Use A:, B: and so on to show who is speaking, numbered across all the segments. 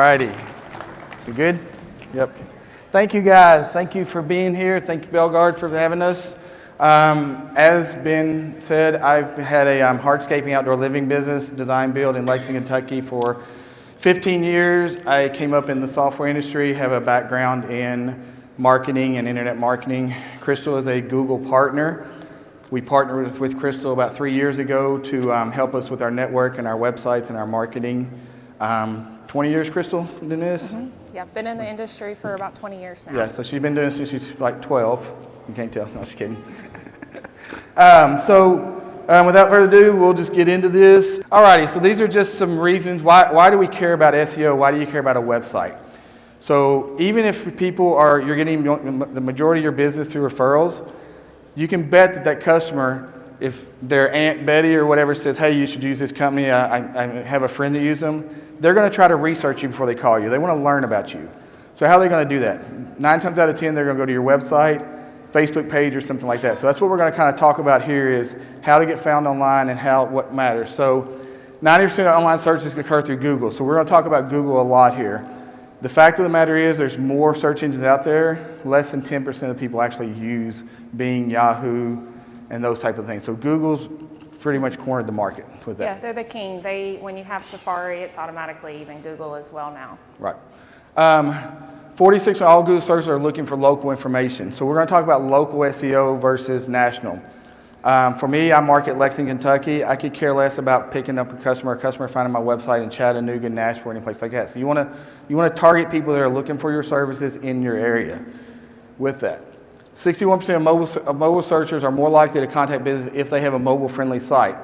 A: righty. You good? Yep. Thank you guys. Thank you for being here. Thank you, Belgard, for having us. As been said, I've had a hardscaping outdoor living business, design build in Lexington, Kentucky for 15 years. I came up in the software industry, have a background in marketing and internet marketing. Crystal is a Google partner. We partnered with Crystal about 3 years ago to help us with our network and our websites and our marketing. 20 years, Crystal, doing this?
B: Mm-hmm. Yeah, been in the industry for about 20 years now.
A: Yeah, so she's been doing this since she's like 12. You can't tell, no, just kidding. Without further ado, we'll just get into this. Alrighty, so these are just some reasons why do we care about SEO? Why do you care about a website? So even if you're getting the majority of your business through referrals, you can bet that customer, if their Aunt Betty or whatever says, hey, you should use this company, I have a friend that uses them, they're going to try to research you before they call you. They want to learn about you. So how are they going to do that? 9 times out of 10, they're going to go to your website, Facebook page, or something like that. So that's what we're going to kind of talk about here is how to get found online and what matters. So 90% of online searches occur through Google. So we're going to talk about Google a lot here. The fact of the matter is there's more search engines out there. Less than 10% of people actually use Bing, Yahoo, and those type of things. So Google's pretty much cornered the market with that.
B: Yeah, they're the king. When you have Safari, it's automatically even Google as well now.
A: Right. 46% of all Google searches are looking for local information. So we're going to talk about local SEO versus national. For me, I market Lexington, Kentucky. I could care less about picking up a customer finding my website in Chattanooga, Nashville, any place like that. So you want to target people that are looking for your services in your area with that. 61% of mobile searchers are more likely to contact business if they have a mobile-friendly site.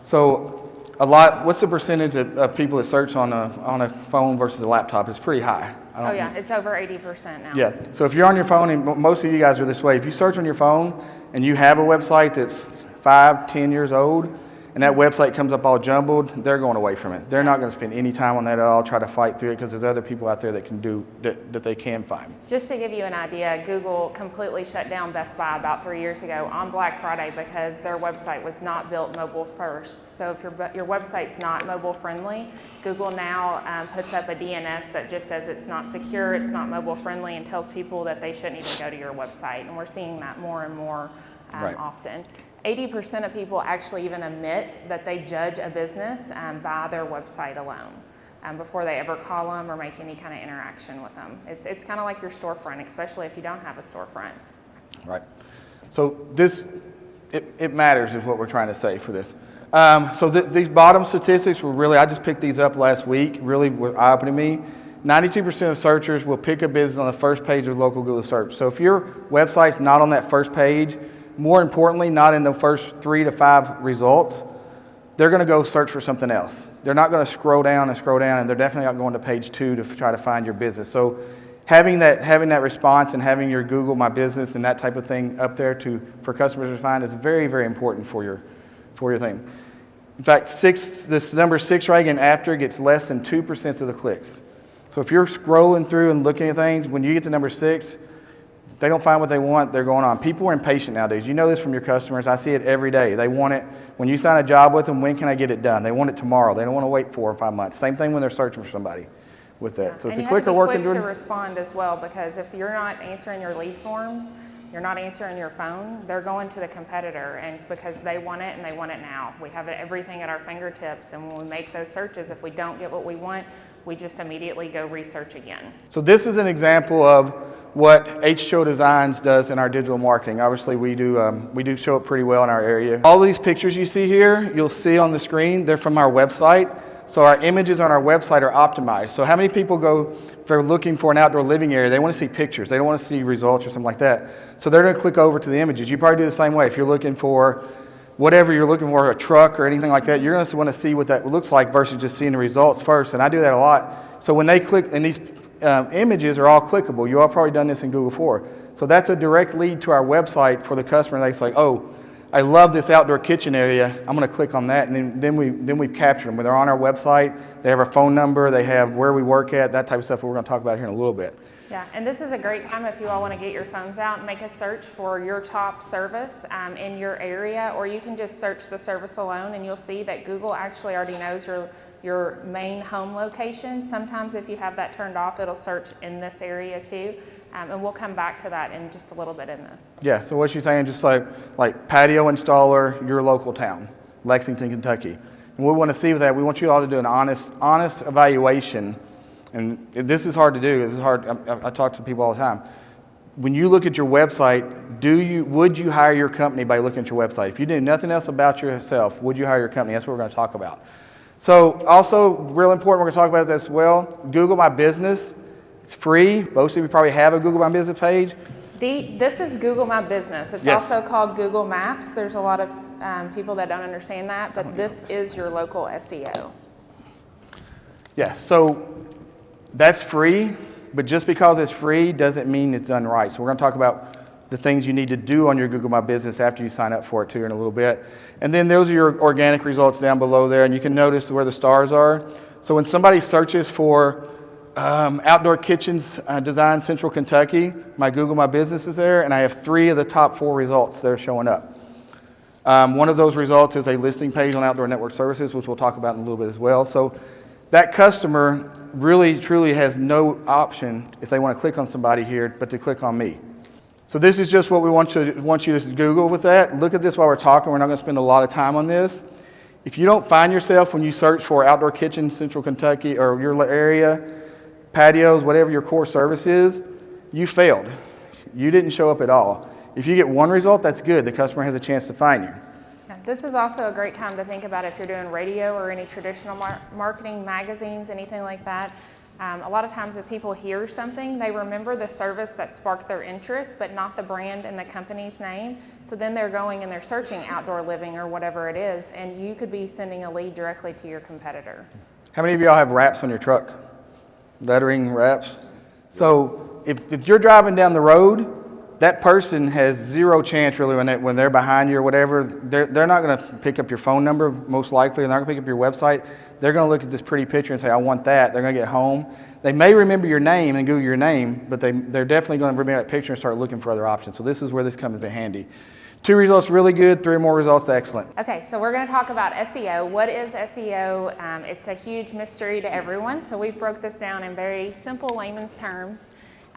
A: So what's the percentage of people that search on a phone versus a laptop? It's pretty high.
B: Oh yeah, it's over 80% now.
A: Yeah, so if you're on your phone, and most of you guys are this way, if you search on your phone and you have a website that's 5-10 years old, and that website comes up all jumbled, they're going away from it. They're not going to spend any time on that at all, try to fight through it, because there's other people out there that can do that they can find.
B: Just to give you an idea, Google completely shut down Best Buy about 3 years ago on Black Friday because their website was not built mobile first. So if your website's not mobile friendly, Google now puts up a DNS that just says it's not secure, it's not mobile friendly, and tells people that they shouldn't even go to your website. And we're seeing that more and more often. 80% of people actually even admit that they judge a business by their website alone before they ever call them or make any kind of interaction with them. It's kind of like your storefront, especially if you don't have a storefront.
A: Right. So it matters is what we're trying to say for this. These bottom statistics were really, I just picked these up last week, really were eye-opening to me. 92% of searchers will pick a business on the first page of local Google search. So if your website's not on that first page, more importantly, not in the first 3 to 5 results, they're going to go search for something else. They're not going to scroll down, and they're definitely not going to page 2 to try to find your business. So having that response and having your Google My Business and that type of thing up there for customers to find is very, very important for your thing. In fact, this number 6 right again after gets less than 2% of the clicks. So if you're scrolling through and looking at things, when you get to number 6, if they don't find what they want, they're going on. People are impatient nowadays. You know this from your customers. I see it every day. They want it. When you sign a job with them, when can I get it done? They want it tomorrow. They don't want to wait 4 or 5 months. Same thing when they're searching for somebody with that.
B: Yeah.
A: So it's
B: and
A: a clicker working.
B: You have to be quick to respond as well, because if you're not answering your lead forms, you're not answering your phone, they're going to the competitor, and because they want it and they want it now. We have everything at our fingertips, and when we make those searches, if we don't get what we want, we just immediately go research again. So
A: this is an example of what H2O Designs does in our digital marketing. Obviously, we do show it pretty well in our area. All these pictures you see here, you'll see on the screen, they're from our website. So our images on our website are optimized. So how many people go, if they're looking for an outdoor living area, they want to see pictures. They don't want to see results or something like that. So they're going to click over to the images. You probably do the same way. If you're looking for whatever you're looking for, a truck or anything like that, you're going to want to see what that looks like versus just seeing the results first. And I do that a lot. So when they click, and these images are all clickable. You all probably done this in Google before. So that's a direct lead to our website for the customer. They say, oh, I love this outdoor kitchen area. I'm going to click on that, and then we've captured them. When they're on our website, they have our phone number, they have where we work at, that type of stuff we're going to talk about here in a little bit.
B: Yeah, and this is a great time if you all want to get your phones out and make a search for your top service in your area, or you can just search the service alone and you'll see that Google actually already knows your main home location. Sometimes if you have that turned off, it'll search in this area too, and we'll come back to that in just a little bit in this.
A: Yeah, so what you're saying, just like patio installer, your local town, Lexington, Kentucky. And what we want to see with that, we want you all to do an honest evaluation. And this is hard to do. It's hard. I talk to people all the time. When you look at your website, would you hire your company by looking at your website? If you knew nothing else about yourself, would you hire your company? That's what we're going to talk about. So also, real important, we're going to talk about that as well. Google My Business. It's free. Most of you probably have a Google My Business page.
B: This is Google My Business. It's also called Google Maps. There's a lot of people that don't understand that, but this is your local SEO.
A: Yes, so that's free, but just because it's free doesn't mean it's done right. So we're going to talk about the things you need to do on your Google My Business after you sign up for it too in a little bit. And then those are your organic results down below there, and you can notice where the stars are. So when somebody searches for outdoor kitchens design Central Kentucky, my Google My Business is there, and I have 3 of the top 4 results that are showing up. One of those results is a listing page on Outdoor Network Services, which we'll talk about in a little bit as well. So that customer really, truly has no option if they want to click on somebody here, but to click on me. So this is just what we want you to Google with that. Look at this while we're talking. We're not going to spend a lot of time on this. If you don't find yourself when you search for outdoor kitchen, Central Kentucky, or your area, patios, whatever your core service is, you failed. You didn't show up at all. If you get 1 result, that's good. The customer has a chance to find you.
B: This is also a great time to think about if you're doing radio or any traditional marketing, magazines, anything like that. A lot of times if people hear something, they remember the service that sparked their interest, but not the brand and the company's name. So then they're going and they're searching outdoor living or whatever it is, and you could be sending a lead directly to your competitor.
A: How many of y'all have wraps on your truck? Lettering, wraps? So if you're driving down the road, that person has 0 chance really when they're behind you or whatever. They're not going to pick up your phone number, most likely. They're not going to pick up your website. They're going to look at this pretty picture and say, I want that. They're going to get home. They may remember your name and Google your name, but they're definitely going to remember that picture and start looking for other options. So this is where this comes in handy. 2 results really good, 3 more results excellent.
B: Okay, so we're going to talk about SEO. What is SEO? It's a huge mystery to everyone, so we've broke this down in very simple layman's terms.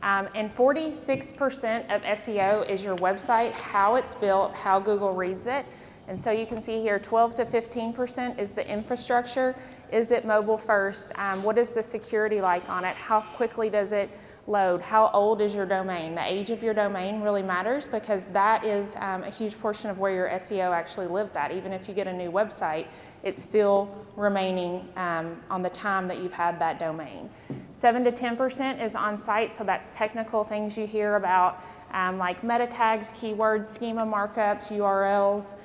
B: And 46% of SEO is your website, how it's built, how Google reads it. And so you can see here 12 to 15% is the infrastructure. Is it mobile first? What is the security like on it? How quickly does it load? How old is your domain? The age of your domain really matters because that is a huge portion of where your SEO actually lives at. Even if you get a new website, it's still remaining on the time that you've had that domain. 7 to 10% is on site, so that's technical things you hear about like meta tags, keywords, schema markups, URLs.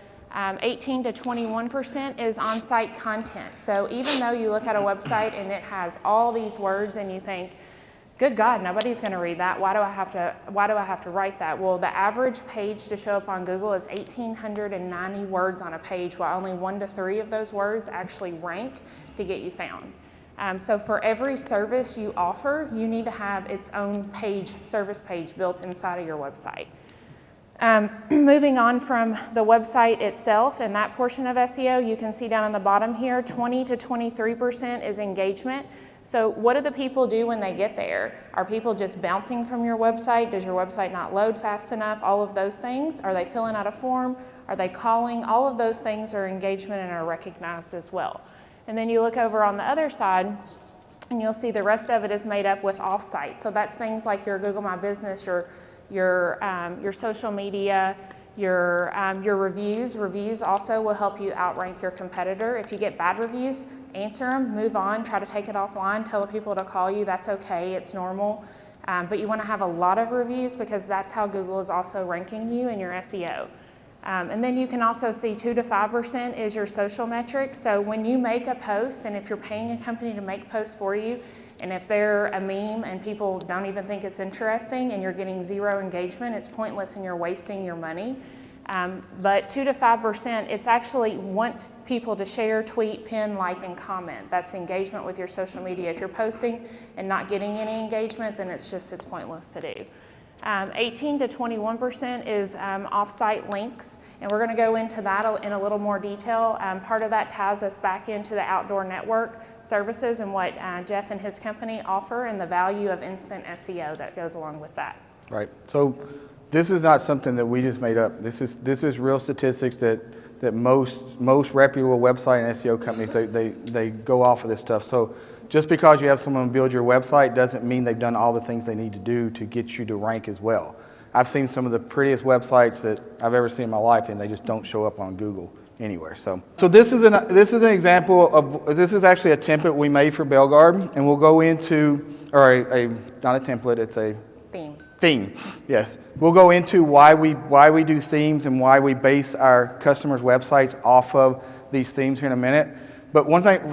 B: 18 to 21% is on-site content. So even though you look at a website and it has all these words and you think, good God, nobody's going to read that. Why do I have to write that? Well, the average page to show up on Google is 1,890 words on a page, while only 1 to 3 of those words actually rank to get you found. So for every service you offer, you need to have its own service page built inside of your website. Moving on from the website itself and that portion of SEO, you can see down on the bottom here, 20 to 23% is engagement. So what do the people do when they get there? Are people just bouncing from your website? Does your website not load fast enough? All of those things. Are they filling out a form? Are they calling? All of those things are engagement and are recognized as well. And then you look over on the other side and you'll see the rest of it is made up with offsite. So that's things like your Google My Business, your social media, your reviews. Reviews also will help you outrank your competitor. If you get bad reviews, answer them, move on, try to take it offline, tell the people to call you. That's okay, it's normal. But you want to have a lot of reviews because that's how Google is also ranking you in your SEO. And then you can also see 2 to 5% is your social metrics. So when you make a post, and if you're paying a company to make posts for you, and if they're a meme and people don't even think it's interesting and you're getting 0 engagement, it's pointless and you're wasting your money. But 2 to 5%, it's actually wants people to share, tweet, pin, like, and comment. That's engagement with your social media. If you're posting and not getting any engagement, then it's pointless to do. 18 to 21% is off-site links, and we're going to go into that in a little more detail. Part of that ties us back into the outdoor network services and what Jeff and his company offer and the value of instant SEO that goes along with that.
A: Right. So this is not something that we just made up. This is real statistics that most reputable website and SEO companies, they go off of this stuff. So just because you have someone build your website doesn't mean they've done all the things they need to do to get you to rank as well. I've seen some of the prettiest websites that I've ever seen in my life, and they just don't show up on Google anywhere. So this is an example of, this is actually a template we made for Belgard, and we'll go into, or not a template, it's a theme, yes. We'll go into why we do themes and why we base our customers' websites off of these themes here in a minute. But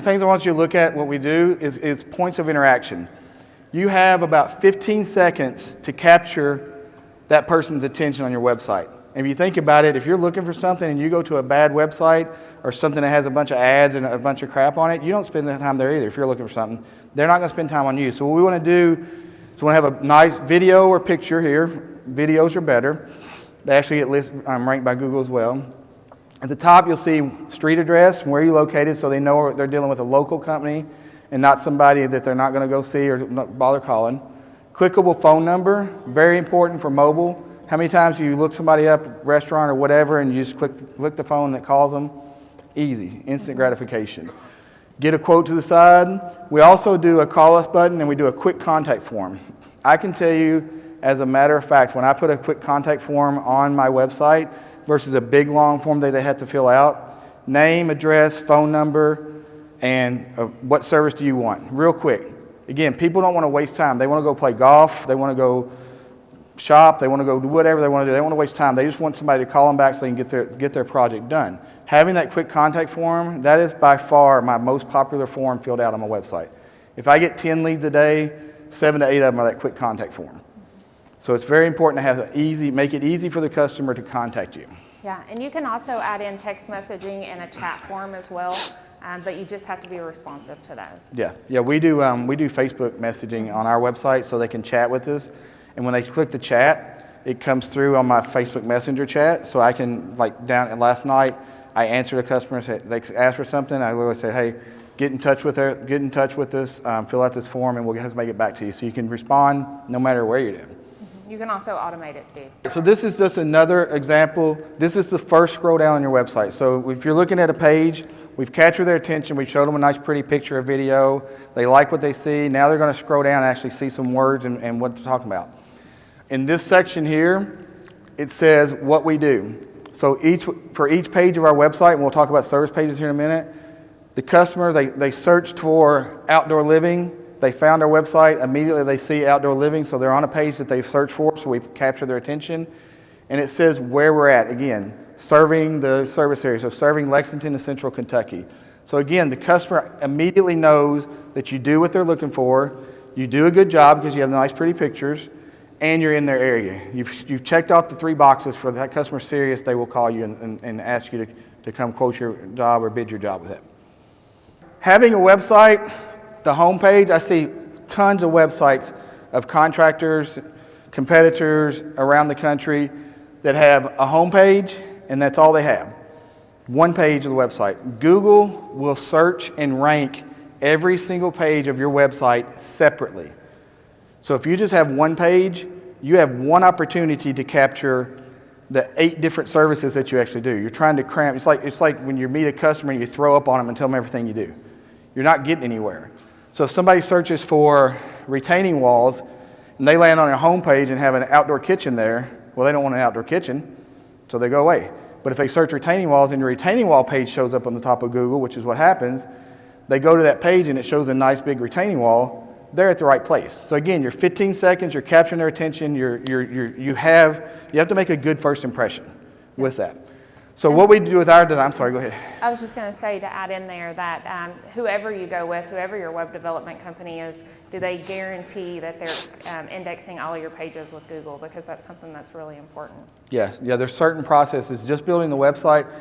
A: things I want you to look at, what we do is points of interaction. You have about 15 seconds to capture that person's attention on your website. And if you think about it, if you're looking for something and you go to a bad website or something that has a bunch of ads and a bunch of crap on it, you don't spend that time there either. If you're looking for something, they're not going to spend time on you. So what we want to do is we want to have a nice video or picture here. Videos are better. They actually get ranked by Google as well. At the top, you'll see street address, where you're located, so they know they're dealing with a local company and not somebody that they're not going to go see or not bother calling. Clickable phone number, very important for mobile. How many times do you look somebody up, restaurant or whatever, and you just click the phone that calls them? Easy, instant gratification. Get a quote to the side. We also do a call us button, and we do a quick contact form. I can tell you, as a matter of fact, when I put a quick contact form on my website versus a big long form that they have to fill out, name, address, phone number, and what service do you want? Real quick. Again, people don't want to waste time. They want to go play golf. They want to go shop. They want to go do whatever they want to do. They don't want to waste time. They just want somebody to call them back so they can get their project done. Having that quick contact form, that is by far my most popular form filled out on my website. If I get 10 leads a day, 7 to 8 of them are that quick contact form. So it's very important to make it easy for the customer to contact you.
B: Yeah, and you can also add in text messaging and a chat form as well, but you just have to be responsive to those.
A: Yeah, we do Facebook messaging on our website so they can chat with us, and when they click the chat, it comes through on my Facebook Messenger chat. So I can, last night, I answered a customer. They asked for something. I literally say, hey, get in touch with us, fill out this form, and we'll just make it back to you. So you can respond no matter where you're in.
B: You can also automate it too.
A: So this is just another example. This is the first scroll down on your website. So if you're looking at a page, we've captured their attention. We showed them a nice pretty picture or video. They like what they see. Now they're going to scroll down and actually see some words and what they're talking about. In this section here, it says what we do. So for each page of our website, and we'll talk about service pages here in a minute, the customer, they searched for outdoor living. They found our website. Immediately they see outdoor living, so they're on a page that they've searched for, so we've captured their attention. And it says where we're at. Again, serving the service area, so serving Lexington and Central Kentucky. So again, the customer immediately knows that you do what they're looking for, you do a good job because you have nice pretty pictures, and you're in their area. You've checked off the 3 boxes. For that customer serious, they will call you and ask you to come quote your job or bid your job with it. Having a website, the homepage, I see tons of websites of contractors, competitors around the country that have a homepage, and that's all they have. One page of the website. Google will search and rank every single page of your website separately. So if you just have one page, you have one opportunity to capture the 8 different services that you actually do. You're trying to cram. It's like when you meet a customer and you throw up on them and tell them everything you do. You're not getting anywhere. So if somebody searches for retaining walls and they land on your homepage and have an outdoor kitchen there, well, they don't want an outdoor kitchen, so they go away. But if they search retaining walls and your retaining wall page shows up on the top of Google, which is what happens, they go to that page and it shows a nice big retaining wall, they're at the right place. So again, you're 15 seconds, you're capturing their attention, you have to make a good first impression with that. So what we do with our design, I'm sorry, go ahead.
B: I was just going to say, to add in there, that whoever you go with, whoever your web development company is, do they guarantee that they're indexing all of your pages with Google? Because that's something that's really important.
A: Yes, yeah, there's certain processes. Just building the website,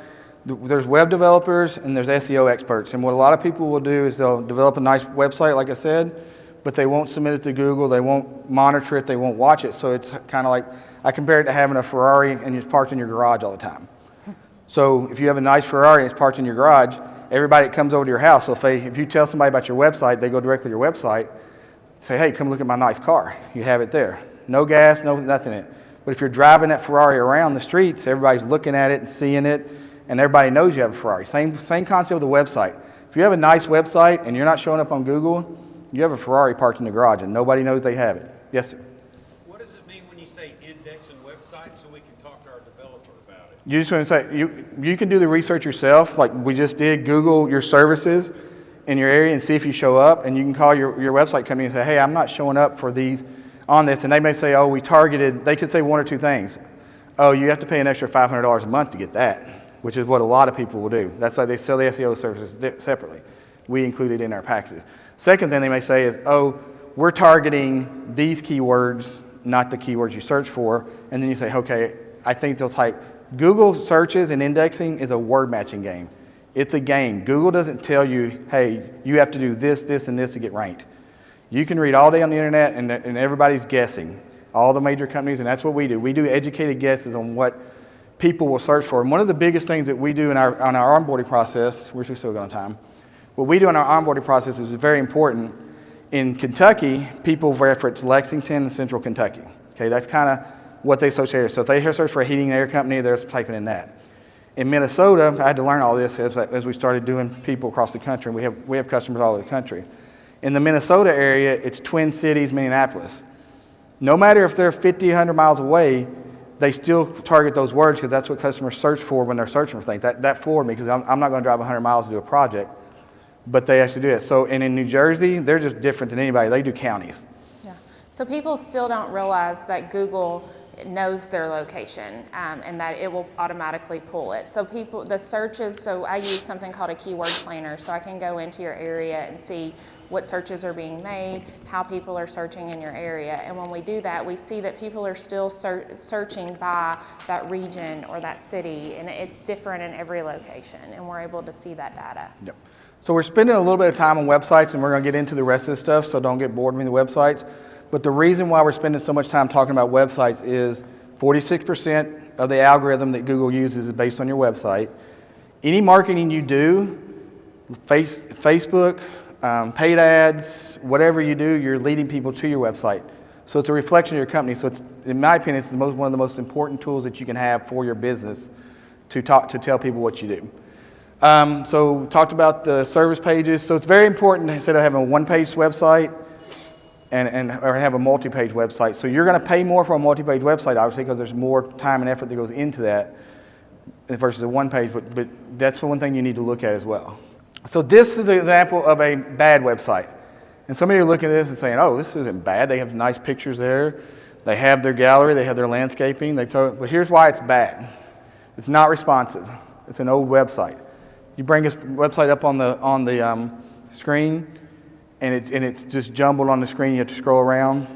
A: there's web developers and there's SEO experts. And what a lot of people will do is they'll develop a nice website, like I said, but they won't submit it to Google, they won't monitor it, they won't watch it. So it's kind of like, I compare it to having a Ferrari and it's parked in your garage all the time. So if you have a nice Ferrari and it's parked in your garage, everybody that comes over to your house, so if you tell somebody about your website, they go directly to your website, say, hey, come look at my nice car. You have it there. No gas, no nothing in it. But if you're driving that Ferrari around the streets, everybody's looking at it and seeing it, and everybody knows you have a Ferrari. Same concept with the website. If you have a nice website and you're not showing up on Google, you have a Ferrari parked in the garage and nobody knows they have it. Yes, sir?
C: What does it mean when you say indexing websites so we can talk to our developer about it?
A: You just want to say, you can do the research yourself, like we just did. Google your services in your area and see if you show up, and you can call your website company and say, hey, I'm not showing up for these on this, and they may say, oh, we targeted, they could say one or two things. Oh, you have to pay an extra $500 a month to get that, which is what a lot of people will do. That's why they sell the SEO services separately. We include it in our packages. Second thing they may say is, oh, we're targeting these keywords, not the keywords you search for, and then you say, okay, I think they'll type. Google searches and indexing is a word matching game. It's a game. Google doesn't tell you, hey, you have to do this, this, and this to get ranked. You can read all day on the internet and everybody's guessing, all the major companies, and that's what we do. We do educated guesses on what people will search for. And one of the biggest things that we do on our onboarding process, we're still going on time, what we do in our onboarding process is very important. In Kentucky, people reference Lexington and Central Kentucky. Okay, that's kind of what they associate. So if they search for a heating and air company, they're typing in that. In Minnesota, I had to learn all this as we started doing people across the country. And we have customers all over the country. In the Minnesota area, it's Twin Cities, Minneapolis. No matter if they're 50, 100 miles away, they still target those words because that's what customers search for when they're searching for things. That floored me because I'm not going to drive 100 miles to do a project, but they actually do it. So, and in New Jersey, they're just different than anybody. They do counties.
B: Yeah. So people still don't realize that Google knows their location and that it will automatically pull it. So the searches, so I use something called a keyword planner, so I can go into your area and see what searches are being made, how people are searching in your area. And when we do that, we see that people are still searching by that region or that city, and it's different in every location, and we're able to see that data.
A: Yep. So we're spending a little bit of time on websites, and we're going to get into the rest of this stuff, so don't get bored with the websites. But the reason why we're spending so much time talking about websites is 46% of the algorithm that Google uses is based on your website. Any marketing you do, Facebook, paid ads, whatever you do, you're leading people to your website. So it's a reflection of your company. So it's, in my opinion, it's one of the most important tools that you can have for your business to tell people what you do. So talked about the service pages. So it's very important instead of having a one-page website or have a multi-page website. So you're going to pay more for a multi-page website, obviously, because there's more time and effort that goes into that versus a one-page. But that's one thing you need to look at as well. So this is an example of a bad website. And some of you are looking at this and saying, oh, this isn't bad. They have nice pictures there. They have their gallery. They have their landscaping. But here's why it's bad. It's not responsive. It's an old website. You bring this website up on the screen, and it's just jumbled on the screen. You have to scroll around.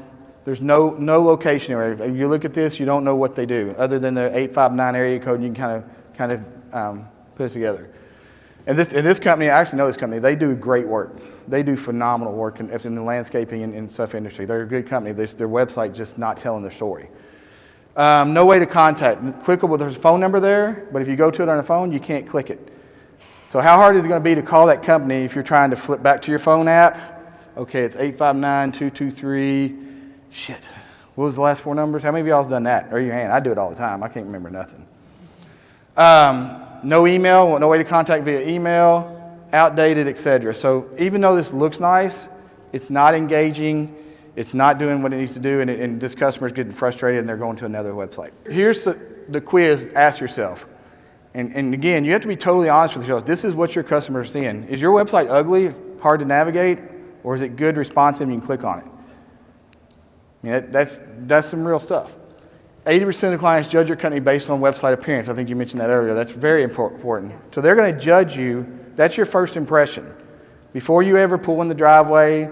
A: There's no location area. If you look at this, you don't know what they do, other than the 859 area code, and you can kind of put it together. And this company, I actually know this company. They do great work. They do phenomenal work in the landscaping and stuff industry. They're a good company. Their website just not telling their story. No way to contact. Clickable. There's a phone number there, but if you go to it on the phone, you can't click it. So how hard is it going to be to call that company if you're trying to flip back to your phone app? Okay, it's 859-223. Shit. What was the last four numbers? How many of y'all have done that? Raise your hand. I do it all the time. I can't remember nothing. No email, no way to contact via email, outdated, etc. So even though this looks nice, it's not engaging, it's not doing what it needs to do, and this customer's getting frustrated and they're going to another website. Here's the quiz. Ask yourself. And again, you have to be totally honest with yourself. This is what your customers are seeing. Is your website ugly, hard to navigate, or is it good, responsive, and you can click on it? I mean, that's some real stuff. 80% of the clients judge your company based on website appearance. I think you mentioned that earlier. That's very important. So they're going to judge you. That's your first impression. Before you ever pull in the driveway,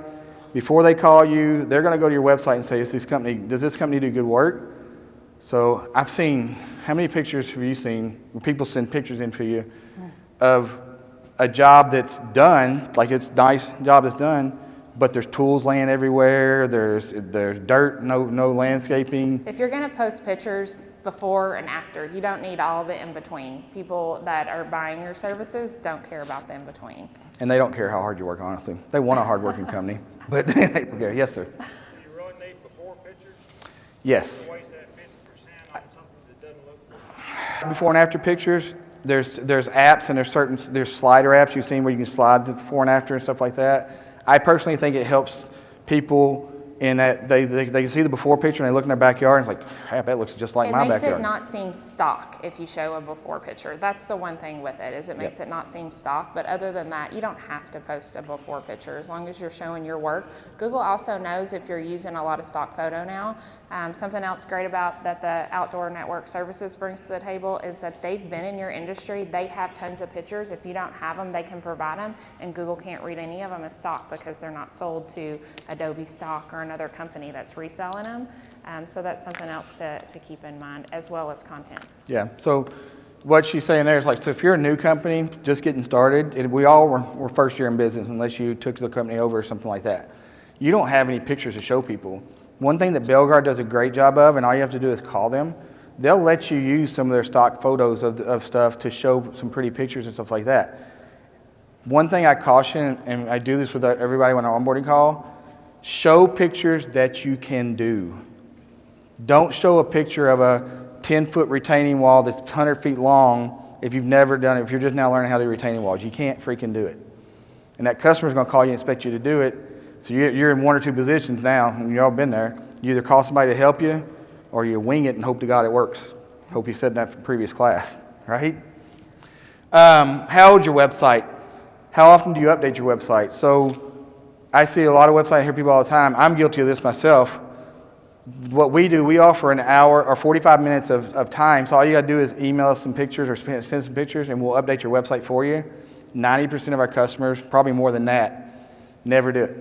A: before they call you, they're going to go to your website and say, does this company do good work? So I've seen, how many pictures have you seen when people send pictures in for you of a job that's done, like it's a nice job that's done, but there's tools laying everywhere, there's dirt, no landscaping.
B: If you're going to post pictures before and after, you don't need all the in-between. People that are buying your services don't care about the in-between.
A: And they don't care how hard you work, honestly. They want a hard-working company. But, okay, yes, sir.
C: Do you really need before pictures?
A: Yes.
C: Waste that 50% on something that doesn't look good.
A: Before and after pictures, there's apps and there's slider apps you've seen where you can slide the before and after and stuff like that. I personally think it helps people in that they can see the before picture and they look in their backyard and it's like, crap, that looks just like my backyard.
B: It makes it not seem stock if you show a before picture. That's the one thing with it, is it makes it not seem stock. But other than that, you don't have to post a before picture as long as you're showing your work. Google also knows if you're using a lot of stock photo now. Something else great about that the Outdoor Network Services brings to the table is that they've been in your industry. They have tons of pictures. If you don't have them, they can provide them, and Google can't read any of them as stock because they're not sold to Adobe stock or another company that's reselling them. So that's something else to keep in mind, as well as content.
A: Yeah, so what she's saying there is like, so if you're a new company just getting started, we all were first year in business unless you took the company over or something like that. You don't have any pictures to show people. One thing that Belgard does a great job of, and all you have to do is call them, they'll let you use some of their stock photos of stuff to show some pretty pictures and stuff like that. One thing I caution, and I do this with everybody when I'm onboarding call, show pictures that you can do. Don't show a picture of a 10-foot retaining wall that's 100 feet long if you've never done it, if you're just now learning how to do retaining walls. You can't freaking do it. And that customer's going to call you and expect you to do it. So you're in one or two positions now, and you've all been there. You either call somebody to help you, or you wing it and hope to God it works. Hope you said that from previous class, right? How old's your website? How often do you update your website? So I see a lot of websites, I hear people all the time. I'm guilty of this myself. What we do, we offer an hour or 45 minutes of time. So all you got to do is email us some pictures or send some pictures, and we'll update your website for you. 90% of our customers, probably more than that, never do it.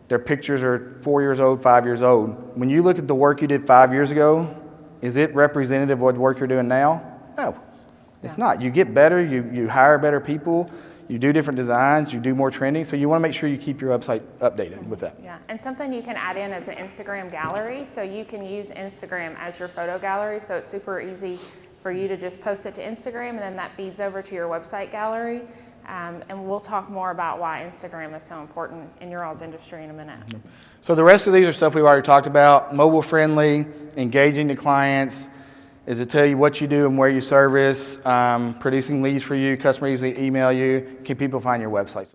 A: Their pictures are 4 years old, 5 years old. When you look at the work you did 5 years ago, is it representative of what work you're doing now? No, it's not. You get better, you hire better people, you do different designs, you do more trending, so you want to make sure you keep your website updated with that.
B: Yeah, and something you can add in is an Instagram gallery, so you can use Instagram as your photo gallery, so it's super easy for you to just post it to Instagram, and then that feeds over to your website gallery. And we'll talk more about why Instagram is so important in your all's industry in a minute.
A: So the rest of these are stuff we've already talked about. Mobile friendly, engaging the clients, is to tell you what you do and where you service, producing leads for you, customer usually email you, can people find your website.